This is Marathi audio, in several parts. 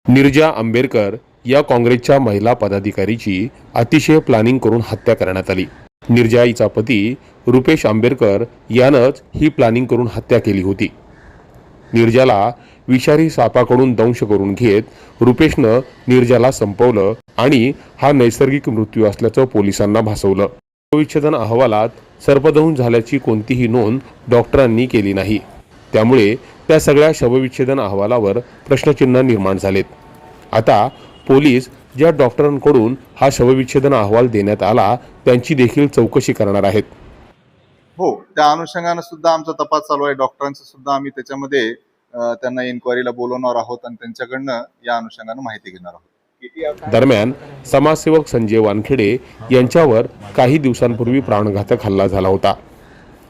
निर्जा आंबेडकर या काँग्रेसच्या महिला पदाधिकारीची अतिशय प्लॅनिंग करून हत्या करण्यात आली। निर्जा हिचा पती रुपेश आंबेडकर यानंच ही प्लॅनिंग करून हत्या केली होती। निर्जाला विषारी सापाकडून दंश करून घेत रुपेशनं निर्जाला संपवलं आणि हा नैसर्गिक मृत्यू असल्याचं पोलिसांना भासवलं। शवविच्छेदन अहवालात सर्पदंश झाल्याची कोणतीही नोंद डॉक्टरांनी केली नाही। त्यामुळे त्या सगळ्या शवविच्छेदन अहवालावर प्रश्नचिन्ह निर्माण झालेत। आता पोलीस ज्या डॉक्टरांकडून हा शवविच्छेदन अहवाल देण्यात आला त्यांची देखील चौकशी करणार आहेत। हो, त्या अनुषंगाने सुद्धा आमचा तपास चालू आहे। डॉक्टरांचं सुद्धा आम्ही त्याच्यामध्ये त्यांना इन्क्वायरीला बोलवणार आहोत आणि त्यांच्याकडनं या अनुषंगाने माहिती घेणार आहोत। दरम्यान समाजसेवक संजय वानखेडे यांच्यावर काही दिवसांपूर्वी प्राणघातक हल्ला झाला होता।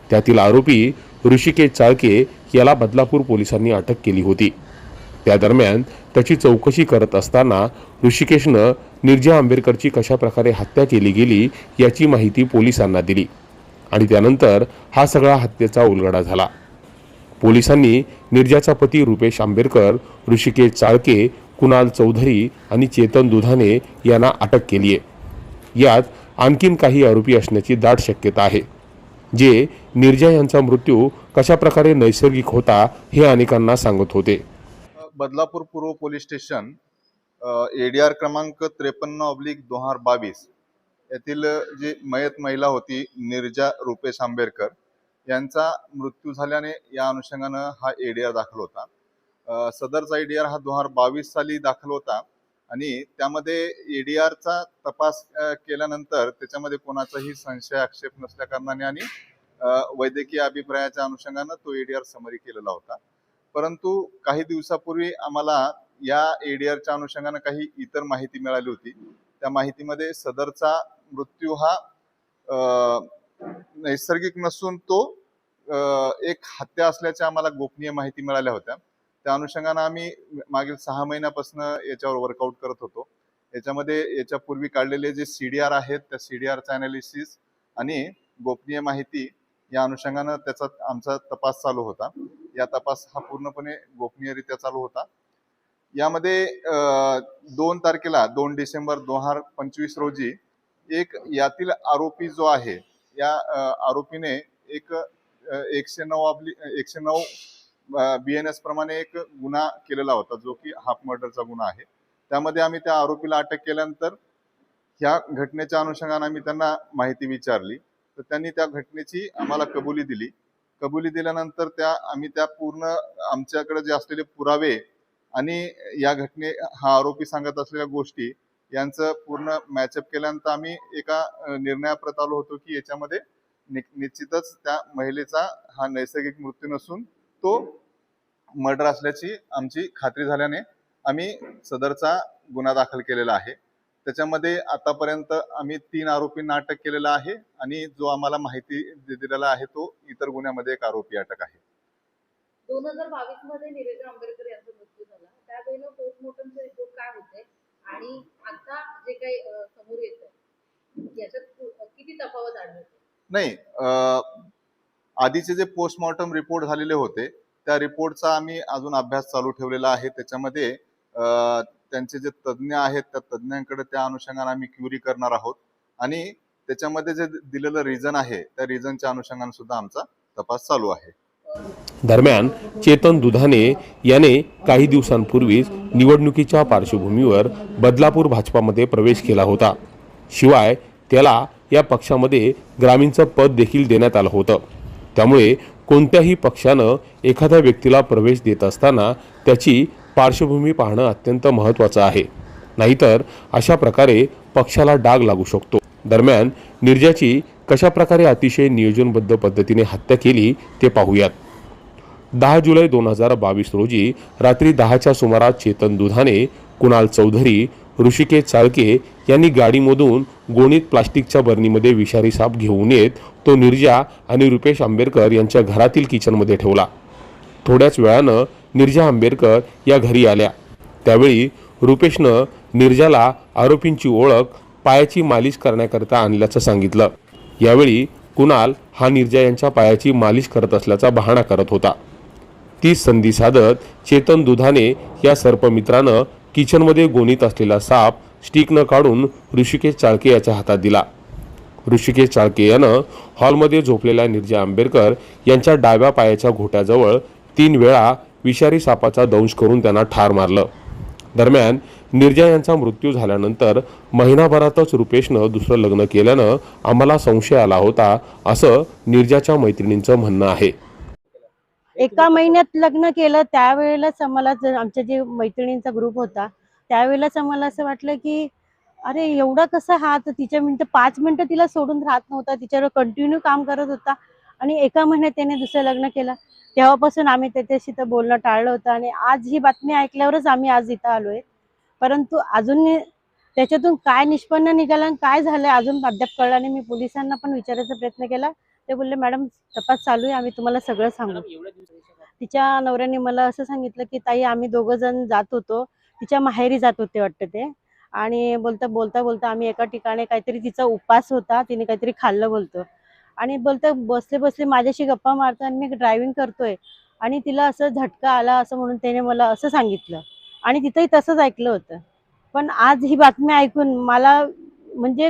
त्यातील आरोपी ऋषिकेश चाळके याला बदलापूर पोलिसांनी अटक केली होती। त्या दरम्यान त्याची चौकशी करत असताना ऋषिकेशनं निर्जा आंबेडकरची कशा प्रकारे हत्या केली गेली याची माहिती पोलिसांना दिली आणि त्यानंतर हा सगळा हत्येचा उलगडा झाला। पोलिसांनी निर्जाचा पती रुपेश आंबेडकर, ऋषिकेश चाळके, कुणाल चौधरी आणि चेतन दुधाने यांना अटक केली आहे। यात आणखीन काही आरोपी असण्याची दाट शक्यता आहे, जे निर्जा यांचा मृत्यू कशा प्रकारे नैसर्गिक होता हे अनेकांना सांगत होते। बदलापूर पूर्व पोलीस स्टेशन एडीआर क्रमांक 53/2022 येथील जी मयत महिला होती निर्जा रुपेश आंबेडकर यांचा मृत्यू झाल्याने या अनुषंगानं हा एडीआर दाखल होता। सदरचा एडीआर हा 2022 साली दाखल होता आणि त्यामध्ये एडीआरचा तपास केल्यानंतर त्याच्यामध्ये कोणाचाही संशय आक्षेप नसल्या कारणाने आणि वैद्यकीय अभिप्रायाच्या अनुषंगानं तो एडीआर समरी केलेला होता। परंतु काही दिवसापूर्वी आम्हाला या एडीआरच्या अनुषंगानं काही इतर माहिती मिळाली होती। त्या माहितीमध्ये सदरचा मृत्यू हा नैसर्गिक नसून तो एक हत्या असल्याच्या आम्हाला गोपनीय माहिती मिळाल्या होत्या। त्या अनुषंगानं आम्ही मागील 6 महिन्यापासून याच्यावर वर्कआउट करत होतो। याच्यामध्ये याच्यापूर्वी काढलेले जे सीडीआर आहेत त्या सीडीआरचा अनालिसिस आणि गोपनीय माहिती या अनुषंगानं त्याचा आमचा तपास चालू होता। या तपास हा पूर्णपणे गोपनीयरित्या चालू होता। यामध्ये 2 डिसेंबर 2025 रोजी एक यातील आरोपी जो आहे या आरोपीने एक 109 BNS प्रमाणे एक गुन्हा केलेला होता, जो की हाफ मर्डरचा गुन्हा आहे। त्यामध्ये आम्ही त्या आरोपीला अटक केल्यानंतर ह्या घटनेच्या अनुषंगाने आम्ही त्यांना माहिती विचारली तर त्यांनी त्या घटनेची आम्हाला कबुली दिली। कबुली दिल्यानंतर आम्ही त्या पूर्ण आमच्याकडे जे असलेले पुरावे आणि या हा आरोपी सांगत असलेल्या गोष्टी यांचं पूर्ण मॅचअप केल्यानंतर आम्ही एका निर्णयाप्रत आलो होतो की याच्यामध्ये निश्चितच त्या महिलेचा हा नैसर्गिक मृत्यू नसून तो मर्डर असल्याची आमची खात्री झाल्याने आम्ही सदरचा गुन्हा दाखल केलेला आहे। त्याच्यामध्ये आतापर्यंत आम्ही 3 आरोपींना अटक केलेला आहे आणि जो आम्हाला माहिती दिलेला आहे तो इतर गुन्ह्यामध्ये एक आरोपी अटक आहे। 2022 मध्ये निर्जा आंबेडकर यांचा मृत्यू झाला, त्यावेळेला पोस्टमॉर्टमचे रिपोर्ट काय होते आणि आता जे काही समोर येतं याच्यात किती तफावत आढळते? नाही, आधीचे जे पोस्टमॉर्टम रिपोर्ट झालेले होते त्या रिपोर्टचा आम्ही अजून अभ्यास चालू ठेवलेला आहे। त्याच्यामध्ये त्यांचे जे तज्ज्ञ आहेत त्या तज्ज्ञांकडे त्या अनुषंगाने आम्ही क्युरी करणार आहोत आणि त्याच्यामध्ये जे दिलेलं रिझन आहे त्या रिझनच्या अनुषंगाने सुद्धा आमचा तपास चालू आहे। दरम्यान चेतन दुधाने याने काही दिवसांपूर्वीच निवडणुकीच्या पार्श्वभूमीवर बदलापूर भाजपामध्ये प्रवेश केला होता। शिवाय त्याला या पक्षामध्ये ग्रामीणचं पद देखील देण्यात आलं होतं। त्यामुळे कोणत्याही पक्षानं एखाद्या व्यक्तीला प्रवेश देत असताना त्याची पार्श्वभूमी पाहणं अत्यंत महत्त्वाचं आहे, नाहीतर अशा प्रकारे पक्षाला डाग लागू शकतो। दरम्यान निर्जाची कशा प्रकारे अतिशय नियोजनबद्ध पद्धतीने हत्या केली ते पाहूयात। 10 जुलै 2022 रोजी रात्री 10च्या सुमारास चेतन दुधाने, कुणाल चौधरी, ऋषिकेश चाळके यांनी गाडीमधून गोणीत प्लास्टिकच्या बरणीमध्ये विषारी साप घेऊन येत तो निर्जा आणि रुपेश आंबेडकर यांच्या घरातील किचनमध्ये ठेवला। थोड्याच वेळानं निर्जा आंबेडकर या घरी आल्या। त्यावेळी रुपेशनं निर्जाला आरोपींची ओळख पायाची मालिश करण्याकरता आणल्याचं सांगितलं। यावेळी कुणाल हा निर्जा यांच्या पायाची मालिश करत असल्याचा बहाणा करत होता। ती संधी साधत चेतन दुधाने या सर्पमित्रानं किचनमध्ये गोणीत असलेला साप स्टिक न काढून ऋषिकेश चाळके याच्या हातात दिला. ऋषिकेश चाळके यानं हॉलमध्ये झोपलेल्या निर्जा आंबेडकर यांच्या डाव्या पायाच्या घोट्याजवळ 3 वेळा विषारी सापाचा दंश करून त्यांना ठार मारलं. दरम्यान निर्जा यांचा मृत्यू झाल्यानंतर महिनाभरातच रुपेशनं दुसरं लग्न केल्यानं आम्हाला संशय आला होता, असं निर्जाच्या मैत्रिणींचं म्हणणं आहे. एका महिन्यात लग्न केलं त्यावेळेलाच आम्हाला आमच्या जे मैत्रिणींचा ग्रुप होता त्यावेळेलाच आम्हाला असं वाटलं की अरे एवढा कसा हा, तर तिच्या 5 मिनिटं तिला सोडून राहत नव्हता, तिच्यावर कंटिन्यू काम करत होता आणि एका महिन्यात त्याने दुसरं लग्न केलं. तेव्हापासून आम्ही त्याच्याशी तर बोलणं टाळलं होतं आणि आज ही बातमी ऐकल्यावरच आम्ही आज इथं आलोय. परंतु अजून त्याच्यातून काय निष्पन्न निघालं आणि काय झालं अजून अद्याप कळलं नाही. मी पोलिसांना पण विचारायचा प्रयत्न केला. ते बोलले मॅडम तपास चालू आहे, आम्ही तुम्हाला सगळं सांगू. तिच्या नवऱ्याने मला असं सांगितलं की ताई आम्ही 2 जण जात होतो, तिच्या माहेरी जात होते वाटतं ते, आणि बोलता बोलता आम्ही एका ठिकाणी काहीतरी तिचा उपास होता, तिने काहीतरी खाल्लं बोलतो आणि बोलता बसले माझ्याशी गप्पा मारतो आणि मी ड्रायव्हिंग करतोय आणि तिला असं झटका आला असं म्हणून त्याने मला असं सांगितलं आणि तिथंही तसंच ऐकलं होतं. पण आज ही बातमी ऐकून मला म्हणजे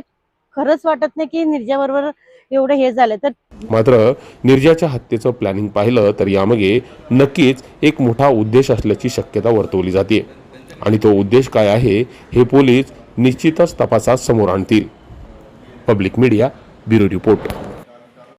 खरंच वाटत नाही की निर्जाबरोबर एवढं हे झालं. तर मात्र निर्जाच्या हत्येचं प्लॅनिंग पाहिलं तर यामागे नक्कीच एक मोठा उद्देश असल्याची शक्यता वर्तवली जाते आणि तो उद्देश काय आहे हे पोलीस निश्चितच तपासात समोर आणतील. Public media, bureau report.